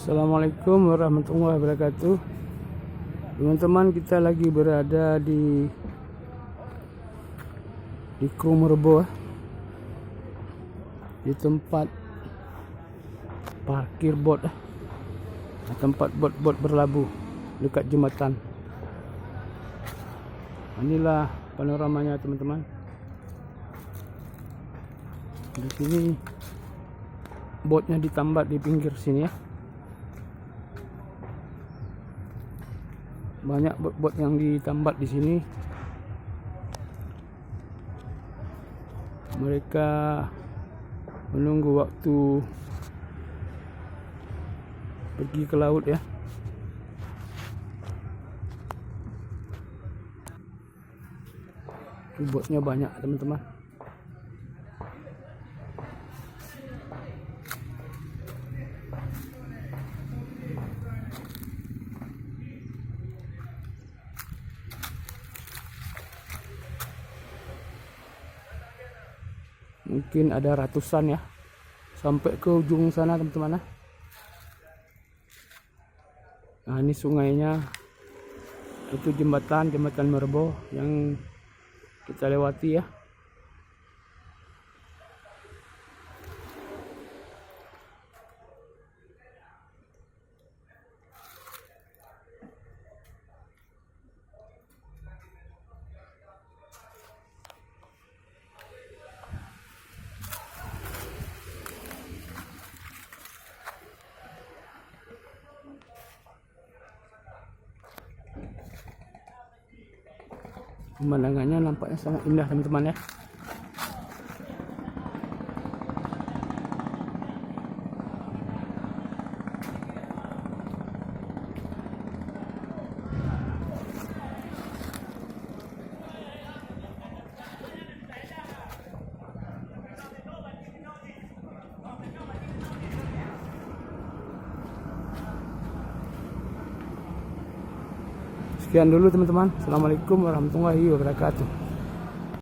Assalamualaikum warahmatullahi wabarakatuh. Teman-teman, kita lagi berada di Kumerbo, di tempat parkir bot, tempat bot-bot berlabuh dekat jembatan. Inilah panoramanya, teman-teman. Di sini botnya ditambat di pinggir sini ya. Banyak bot-bot yang ditambat di sini. Mereka menunggu waktu pergi ke laut ya. Botnya banyak, teman-teman. Mungkin ada ratusan ya, sampai ke ujung sana, teman-teman. Nah, ini sungainya, itu jembatan Merbo yang kita lewati ya. Pemandangannya nampaknya sangat indah, teman-teman ya. Sekian dulu, teman-teman. Assalamualaikum warahmatullahi wabarakatuh.